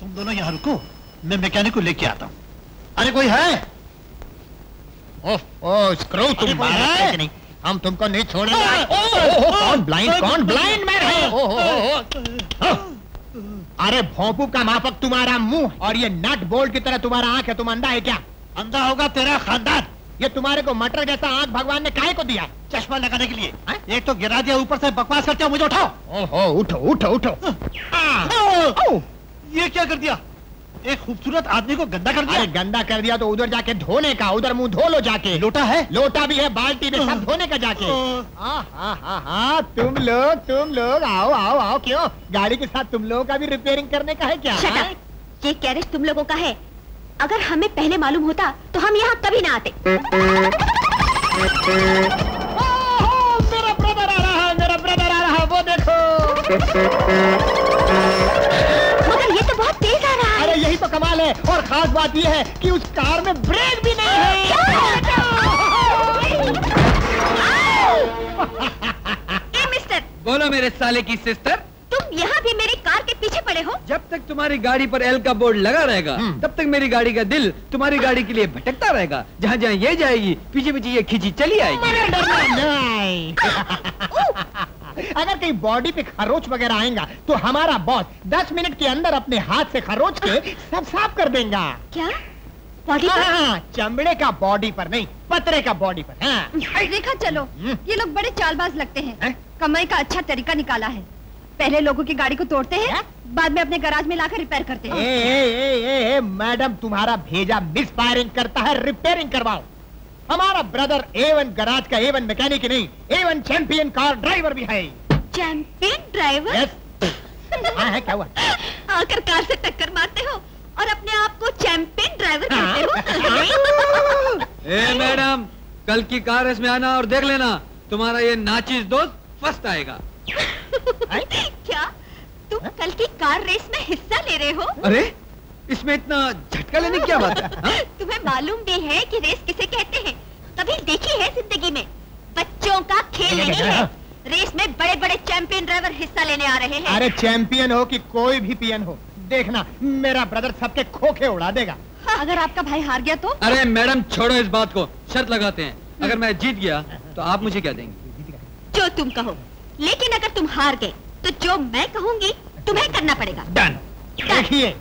तुम दोनों यहाँ रुको, मैं मैकेनिक को लेके आता हूँ। अरे कोई है? ओह स्क्रू, तुम मारोगे नहीं, हम तुमको नहीं छोड़ेंगे। कौन ब्लाइंड मैन है? अरे भोंपू का माफक तुम्हारा मुंह और ये नट बोल्ट की तरह तुम्हारा आंख है, तुम अंधा है क्या? अंधा होगा तेरा खानदान। ये तुम्हारे को मटर जैसा आंख भगवान ने काहे को दिया? चश्मा लगाने के लिए। एक तो गिरा दिया, ऊपर से बकवास करते हो, मुझे उठाओ। ओहो, उठो उठो उठो। ये क्या कर दिया? एक खूबसूरत आदमी को गंदा कर दिया। अरे गंदा कर दिया तो उधर जाके धोने का, उधर मुंह धो लो जाके। लोटा है? लोटा भी है, बाल्टी भी, सब धोने का जाके। हाँ, तुम लोग आओ आओ आओ। क्यों, गाड़ी के साथ तुम लोगों का भी रिपेयरिंग करने का है क्या? ये गैरेज तुम लोगों का है। अगर हमें पहले मालूम होता तो हम यहाँ कभी ना आते। मेरा ब्रदर आ रहा है, मेरा ब्रदर आ रहा है, वो देखो। मगर ये तो बहुत तेज आ रहा है। अरे यही तो कमाल है, और खास बात ये है कि उस कार में ब्रेक भी नहीं है। मिस्टर, बोलो मेरे साले की सिस्टर, तुम यहाँ भी मेरी कार के पीछे पड़े हो? जब तक तुम्हारी गाड़ी पर एल का बोर्ड लगा रहेगा तब तक मेरी गाड़ी का दिल तुम्हारी गाड़ी के लिए भटकता रहेगा। जहाँ जहाँ ये जाएगी पीछे पीछे ये खींची चली आएगी। नहीं। अगर कहीं बॉडी पे खरोच वगैरह आएगा तो हमारा बॉस 10 मिनट के अंदर अपने हाथ से खरोच के सब साफ कर देगा। क्या बॉडी पर? हाँ, चमड़े का बॉडी पर नहीं, पतरे का बॉडी पर। हाँ। देखा, चलो ये लोग बड़े चालबाज लगते हैं। कमाई का अच्छा तरीका निकाला है। पहले लोगों की गाड़ी को तोड़ते हैं, बाद में अपने गैराज में लाकर रिपेयर करते हैं। मैडम, तुम्हारा भेजा मिस फायरिंग करता है, रिपेयरिंग करवाओ। हमारा ब्रदर A1 गैराज का A1 मैकेनिक ही नहीं, A1 चैंपियन कार ड्राइवर भी है। Champion driver? है क्या हुआ? आकर कार से टक्कर मारते हो और अपने आप को चैंपियन ड्राइवर कहते हो? ए मैडम, कल की कार रेस में आना और देख लेना तुम्हारा ये नाचिस दोस्त फर्स्ट आएगा। क्या तुम कल की कार रेस में हिस्सा ले रहे हो? अरे इसमें इतना झटका लेने की क्या बात है? तुम्हें मालूम भी है कि रेस किसे कहते हैं? कभी देखी है जिंदगी में? बच्चों का खेल नहीं है। रेस में बड़े बड़े चैंपियन ड्राइवर हिस्सा लेने आ रहे हैं। अरे चैंपियन हो कि कोई भी पियन हो, देखना मेरा ब्रदर सबके खोखे उड़ा देगा। अगर आपका भाई हार गया तो? अरे मैडम छोड़ो इस बात को, शर्त लगाते हैं। अगर मैं जीत गया तो आप मुझे क्या देंगे? जो तुम कहो, लेकिन अगर तुम हार गए तो जो मैं कहूँगी तुम्हें करना पड़ेगा। डन। देखिए,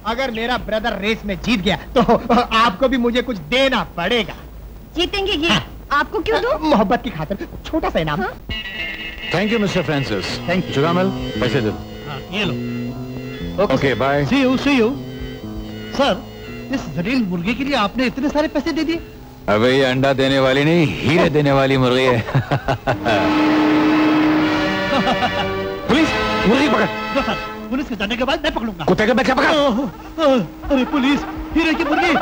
अगर मेरा ब्रदर रेस में जीत गया तो आपको भी मुझे कुछ देना पड़ेगा। जीतेंगे ये? हाँ। आपको क्यों दूं? मोहब्बत की खातिर छोटा सा इनाम। Thank you mister Francis. Thank you. Jugamal, पैसे दो। ये लो। Okay bye. See you sir. इस जलील मुर्गे के लिए आपने इतने सारे पैसे दे दिए? अबे ये अंडा देने वाली नहीं, हीरे देने वाली मुर्गी है। पुलिस, मुर्गी पकड़। जो सर, पुलिस के जाने के बाद मैं पकड़ूंगा। कुत्ते के बच्चे पकड़। अरे पुलिस, हीरे की मुर्गी।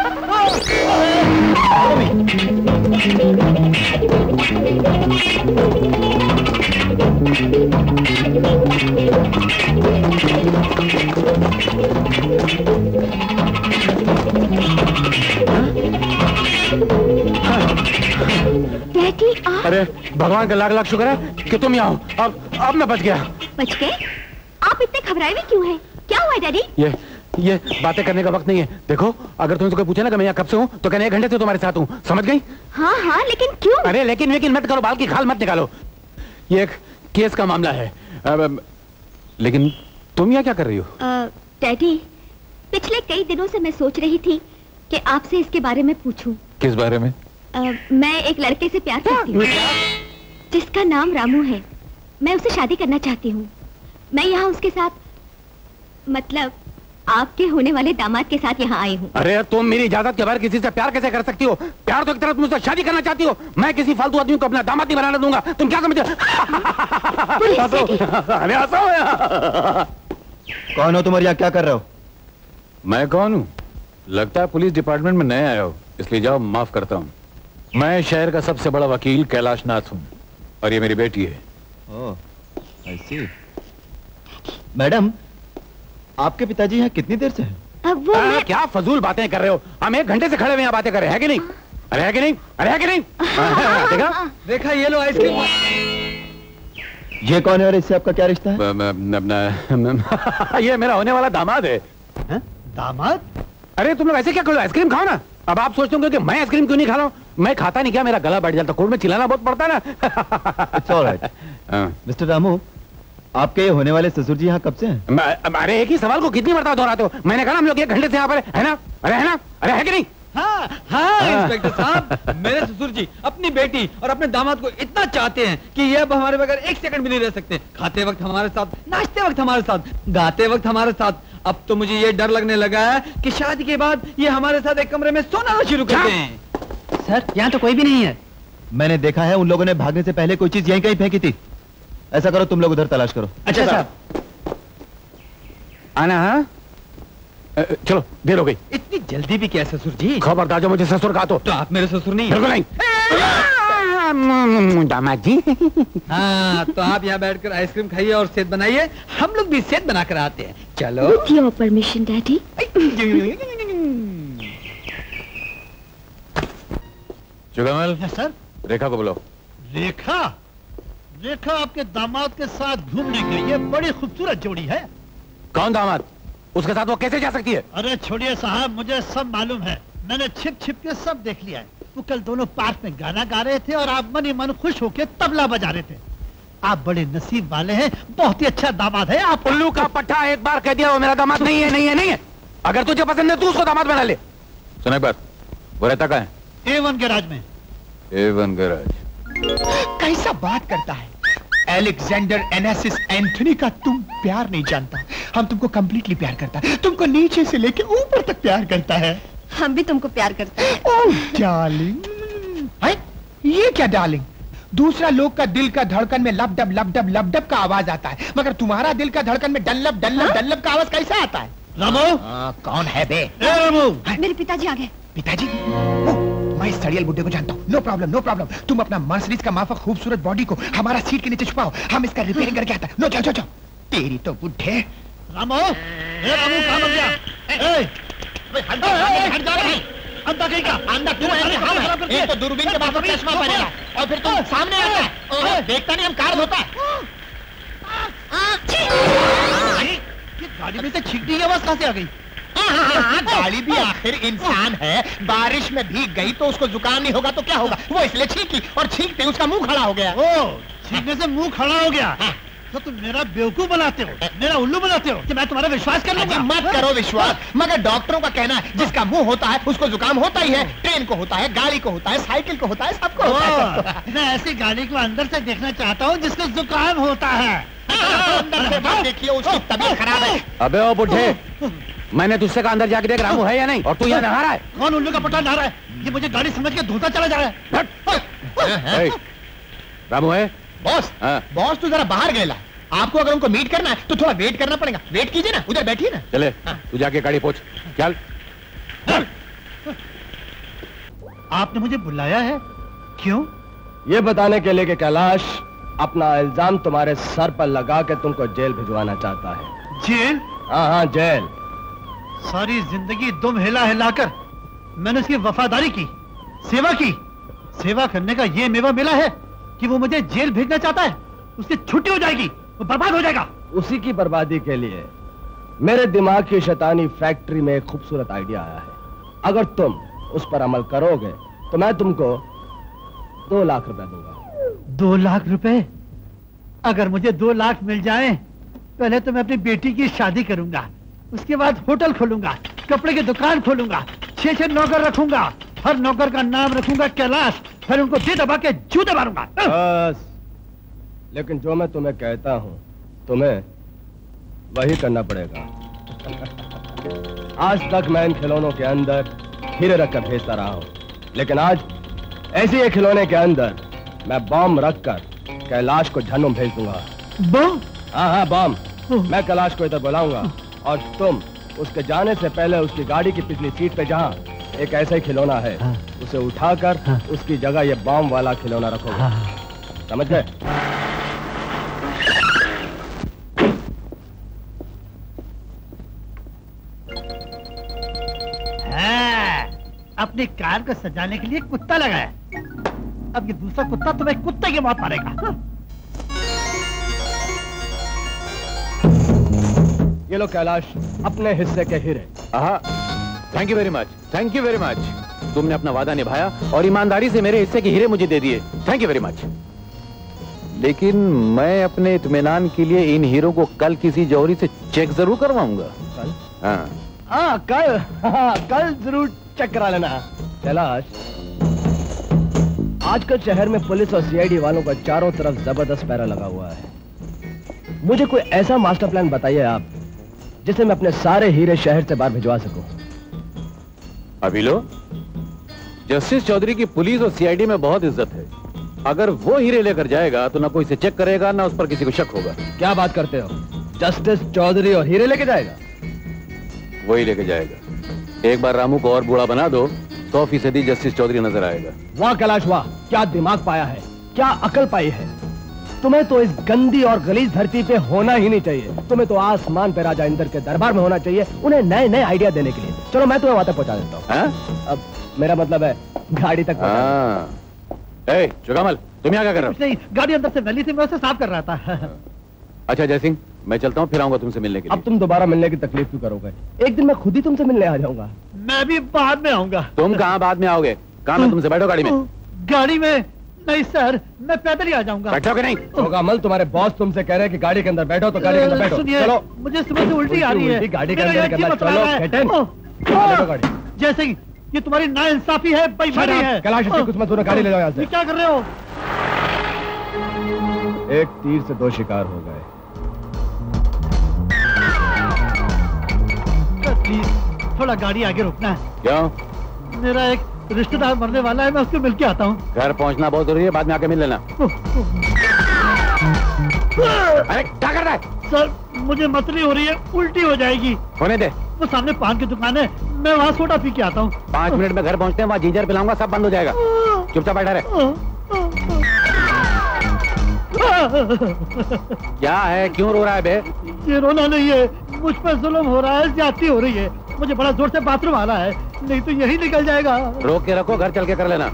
अरे भगवान का लाख लाख शुक्र है कि तुम यहाँ हो। अब मैं बच गया। बच गए? आप इतने घबराए हुए क्यों हैं? क्या हुआ डैडी? ये बातें करने का वक्त नहीं है। देखो, अगर तुमसे कोई पूछे ना कि मैं यहाँ कब से हूँ तो कहने 1 घंटे से तुम्हारे साथ हूँ, समझ गई? हाँ, लेकिन क्यों? अरे लेकिन मत करो, बाल की खाल मत निकालो। ये एक केस का मामला है। लेकिन तुम यहाँ क्या कर रही हो? डैडी, पिछले कई दिनों से मैं सोच रही थी कि आपसे इसके बारे में पूछूं। किस बारे में? मैं एक लड़के से प्यार करती हूँ जिसका नाम रामू है। मैं उससे शादी करना चाहती हूँ। मैं यहाँ उसके साथ, मतलब आपके होने वाले दामाद के साथ यहाँ आई हूँ। अरे तुम मेरी इजाजत के बगैर किसी से प्यार कैसे कर सकती हो? प्यार तो एक तरफ मुझसे शादी करना चाहती हो। मैं किसी फालतू आदमी को अपना दामाद नहीं बनाने दूंगा। तुम क्या समझते हो? कौन हो तुम और यहाँ क्या कर रहे हो? मैं कौन हूँ? लगता है पुलिस डिपार्टमेंट में नए आए हो, इसलिए जाओ माफ करता हूँ। मैं शहर का सबसे बड़ा वकील कैलाश नाथ हूँ और ये मेरी बेटी है। ओह, I see। मैडम, आपके पिताजी यहाँ कितनी देर से हैं? वो क्या फजूल बातें कर रहे हो? हम 1 घंटे से खड़े हुए यहाँ बातें कर रहे हैं कि नहीं? अरे है कि नहीं? अरे है कि नहीं? देखा, ये लो आइसक्रीम। ये कौन है और इससे आपका क्या रिश्ता है? ये मेरा होने वाला दामाद है। दामाद? अरे तुम लोग ऐसे क्या करो, आइसक्रीम खाओ ना। अब आप सोचते होंगे कि मैं आइसक्रीम क्यों नहीं खा रहा हूँ। मैं खाता नहीं, क्या मेरा गला बैठ जाता, कोर्ट में चिल्लाना बहुत पड़ता है ना। It's alright. मिस्टर रामू, आपके होने वाले ससुर जी यहाँ कब से हैं? अरे एक ही सवाल को कितनी मरतबा दोहराते हो? मैंने कहा हम लोग 1 घंटे से यहाँ पर है ना? अरे है ना? अरे है कि नहीं? हाँ हाँ इंस्पेक्टर साहब, मेरे ससुर जी अपनी बेटी और अपने दामाद को इतना चाहते हैं कि ये अब हमारे बगैर 1 सेकंड भी नहीं रह सकते। खाते वक्त हमारे साथ, नाचते वक्त हमारे साथ, गाते वक्त हमारे साथ। अब तो मुझे ये डर लगने लगा है कि शादी के बाद ये हमारे साथ एक कमरे में सोना शुरू कर दें। सर यहाँ तो कोई भी नहीं है। मैंने देखा है उन लोगों ने भागने से पहले कोई चीज यहीं कहीं फेंकी थी। ऐसा करो, तुम लोग उधर तलाश करो। अच्छा साहब। आना हाँ? चलो देर हो गई। इतनी जल्दी भी क्या ससुर जी? खबरदार जो मुझे ससुर कहा तो आप मेरे ससुर नहीं? बिल्कुल नहीं। दामाद जी। हाँ तो आप यहाँ बैठकर आइसक्रीम खाइए और सेहत बनाइए, हम लोग भी सेहत बनाकर आते हैं। चलो। With your permission, Daddy. Jugmal, yes sir. Rekha को बुलाओ। रेखा? रेखा आपके दामाद के साथ घूमने गई है, बड़ी खूबसूरत जोड़ी है। कौन दामाद? उसके साथ वो कैसे जा सकती है? अरे छोड़िए साहब, मुझे सब मालूम है। मैंने छिप छिप के सब देख लिया है। वो कल दोनों पार्क में गाना गा रहे थे और आप मन ही मन खुश होकर तबला बजा रहे थे। आप बड़े नसीब वाले हैं, बहुत ही अच्छा दामाद है आप। उल्लू का पट्टा एक बार कह दिया वो मेरा दामाद नहीं है, नहीं है, नहीं है। अगर तुझे पसंद है तू उसको दामाद बना ले। सुन एक बार, वो रहता कहाँ है? A1 गैराज में। A1 garage. कैसा बात करता है? एलेक्जेंडर एनेसिस एंथोनी का तुम प्यार नहीं जानता। हम तुमको कंप्लीटली प्यार करता है, तुमको नीचे से लेके ऊपर तक प्यार करता है। हम भी तुमको प्यार करते हैं। ओह डार्लिंग। है? ये क्या डार्लिंग? दूसरा लोग का दिल का धड़कन में लब डब का आवाज आता है, मगर तुम्हारा दिल का धड़कन में डल्लब का आवाज कैसा आता है? रामू। कौन है बे? रामू। मेरे पिताजी आ गए। पिताजी? मैं इस सड़ियल बुड्ढे को जानता हूँ। No problem. तुम अपना मर्सिडीज का माफक खूबसूरत बॉडी को हमारा सीट के नीचे छुपाओ, हम इसका रिपेयरिंग करके आता है। नो जाओ। तेरी तो बुड्ढे। रामू। रामू कहाँ बन गया? हट जा रहा है। अंधा कहीं का? अंधा तू है, हम हैं। एक तो दूरबीन के माफक चश्मा पहनेगा और फिर तुम सामने आता है। ओह, देखता नहीं हम कार धोता है। ये गाड़ी में से छींकने की आवाज कहाँ से आ गई? गाड़ी भी आखिर इंसान है, बारिश में भीग गई तो उसको जुकाम नहीं होगा तो क्या होगा? वो इसलिए छींकी और छींकते उसका मुंह खड़ा हो गया। ओ, छींकने से मुंह खड़ा हो गया। तो तुम मेरा बेवकूफ बनाते हो, मेरा उल्लू बनाते हो कि मैं तुम्हारा विश्वास कर लूंगा। मत करो विश्वास, मगर डॉक्टरों का कहना है जिसका मुंह होता है उसको जुकाम होता ही है। ट्रेन को होता है, गाड़ी को होता है, साइकिल को होता है, सबको होता है। मैं ऐसी गाड़ी को अंदर से देखना चाहता हूँ जिसको जुकाम होता है। अंदर से मत देखिए, उसकी तबीयत खराब है। अबे ओ बुड्ढे, मैंने तुझसे कहा अंदर जाके देख रामू है या नहीं, और तू यहाँ नहा रहा है। कौन उल्लू का पट्टा नहा रहा है? ये मुझे गाड़ी समझ के धोता चला जा रहा है। रामू है? बॉस, बॉस तू जरा बाहर गया। आपको अगर उनको मीट करना है तो थोड़ा वेट करना पड़ेगा। वेट कीजिए ना, उधर बैठिए ना। चले तू जाके गाड़ी पहुंच। चल। आपने मुझे बुलाया है, क्यों? ये बताने के लिए कि कैलाश अपना इल्जाम तुम्हारे सर पर लगा के तुमको जेल भिजवाना चाहता है। जेल? हाँ, जेल। सारी जिंदगी दुम हिलाकर मैंने उसकी वफादारी की, सेवा की। सेवा करने का ये मेवा मिला है कि वो मुझे जेल भेजना चाहता है। उसकी छुट्टी हो जाएगी, वो बर्बाद हो जाएगा। उसी की बर्बादी के लिए मेरे दिमाग की शैतानी फैक्ट्री में एक खूबसूरत आइडिया आया है। अगर तुम उस पर अमल करोगे तो मैं तुमको 2 लाख रुपए दूंगा। 2 लाख रुपए? अगर मुझे 2 लाख मिल जाए, पहले तो मैं अपनी बेटी की शादी करूंगा, उसके बाद होटल खोलूंगा, कपड़े की दुकान खोलूंगा, 6 नौकर रखूंगा, हर नौकर का नाम रखूंगा कैलाश, फिर उनको जी दबा के जूते मारूंगा। बस, लेकिन जो मैं तुम्हें कहता हूं तुम्हें वही करना पड़ेगा। आज तक मैं इन खिलौनों के अंदर हीरे रखकर भेजता रहा हूं, लेकिन आज ऐसे ही खिलौने के अंदर मैं बॉम्ब रखकर कैलाश को जहन्नुम भेज दूंगा। बॉम्ब? हाँ, बॉम्ब। मैं कैलाश को इधर बुलाऊंगा और तुम उसके जाने से पहले उसकी गाड़ी की पिछली सीट पे जहाँ एक ऐसा ही खिलौना है, उसे उठाकर उसकी जगह ये बॉम्ब वाला खिलौना रखोगे। समझ गए? अपनी कार को सजाने के लिए कुत्ता लगाया, अब ये दूसरा कुत्ता तुम्हें कुत्ते की मौत मारेगा। ये लो कैलाश, अपने हिस्से के हीरे। Thank you very much, thank you very much. तुमने अपना वादा निभाया और ईमानदारी से मेरे हिस्से के हीरे मुझे दे दिए। Thank you very much. लेकिन मैं अपने इत्मीनान के लिए इन हीरो को कल किसी जौहरी से चेक जरूर करवाऊंगा। कल? हाँ कल जरूर चेक करा लेना। कैलाश, आजकल शहर में पुलिस और सीआईडी वालों का चारों तरफ जबरदस्त पैरा लगा हुआ है। मुझे कोई ऐसा मास्टर प्लान बताइए आप, जिसे मैं अपने सारे हीरे शहर से बाहर भिजवा सकूं। अभी लो, जस्टिस चौधरी की पुलिस और सीआईडी में बहुत इज्जत है। अगर वो हीरे लेकर जाएगा तो ना कोई इसे चेक करेगा, ना उस पर किसी को शक होगा। क्या बात करते हो? जस्टिस चौधरी और हीरे लेके जाएगा? वही लेके जाएगा। एक बार रामू को और बूढ़ा बना दो, 100% जस्टिस चौधरी नजर आएगा। वाह कैलाश वाह, क्या दिमाग पाया है, क्या अकल पाई है। तुम्हें तो इस गंदी और गलीज धरती पे होना ही नहीं चाहिए। तुम्हें तो आसमान पे राजा इंद्र के दरबार में होना चाहिए, उन्हें नए नए आइडिया देने के लिए। चलो मैं तुम्हें वहां तक पहुंचा देता हूँ। अब मेरा मतलब है गाड़ी तक। जुगामल, तुम यहाँ क्या कर रहे हो? नहीं, गाड़ी अंदर से मैली थी, मैं उसे साफ कर रहा था। अच्छा जय सिंह, मैं चलता हूँ, फिर आऊंगा तुमसे मिलने के लिए। अब तुम दोबारा मिलने की तकलीफ क्यों करोगे? एक दिन मैं खुद ही तुमसे मिलने आ जाऊंगा। मैं भी बाद में आऊंगा। तुम कहाँ बाद में आओगे? कहाँ मैं तुमसे बैठो गाड़ी में? गाड़ी में नहीं सर, मैं पैदल ही आ जाऊंगा। बैठोगे नहीं? जुगामल, तुम्हारे बॉस तुमसे कह रहे हैं कि गाड़ी के अंदर बैठो, तो गाड़ी के अंदर बैठो। सुनिए, चलो, मुझे सुबह से उल्टी आ रही है। गाड़ी के अंदर चलो। गाड़ी जैसे ये तुम्हारी नाइंसाफी है, बेईमानी है। कैलाश, कुछ मत सुनो, गाड़ी ले जाओ यहाँ से। क्या कर रहे हो? एक तीर से दो शिकार हो गए। प्लीज थोड़ा गाड़ी आगे रोकना है। क्यों? मेरा एक रिश्तेदार मरने वाला है, मैं उसको मिल के आता हूँ। घर पहुंचना बहुत जरूरी है, बाद में आके मिल लेना। अरे क्या कर रहा है? सर मुझे मतली हो रही है, उल्टी हो जाएगी। होने दे। वो सामने पान की दुकान है, मैं वहाँ सोडा पी के आता हूँ। 5 मिनट में घर पहुंचते हैं, वहाँ जिंजर पिलाऊंगा, सब बंद हो जाएगा। चुपचाप बैठा रहे। क्या है, क्यों रो रहा है बे? ये रोना नहीं है, मुझ पर जुल्म हो रहा है, ज्यादती हो रही है। मुझे बड़ा जोर से बाथरूम आना है, नहीं तो यही निकल जाएगा। रोक के रखो, घर चल के कर लेना।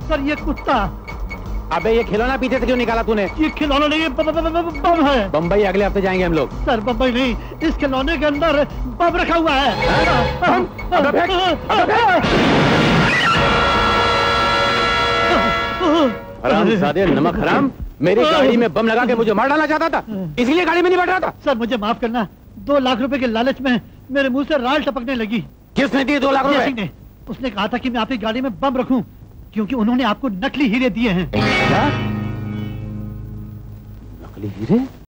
सर ये कुत्ता। अबे ये खिलौना पीछे से क्यों निकाला तूने? ये खिलौना नहीं है, बम है। बम्बई अगले हफ्ते जाएंगे हम लोग। सर बम्बई नहीं, इस खिलौने के अंदर बम रखा हुआ है। हरामजादे, नमक हराम, मेरी गाड़ी में बम लगा के मुझे मार डालना चाहता था, इसलिए गाड़ी में नहीं बैठ रहा था। सर मुझे माफ करना, 2 लाख रुपए के लालच में मेरे मुंह से राल टपकने लगी। किसने दिए 2 लाख रुपए? ने। उसने कहा था कि मैं आपकी गाड़ी में बम रखूं, क्योंकि उन्होंने आपको नकली हीरे दिए हैं। नकली हीरे?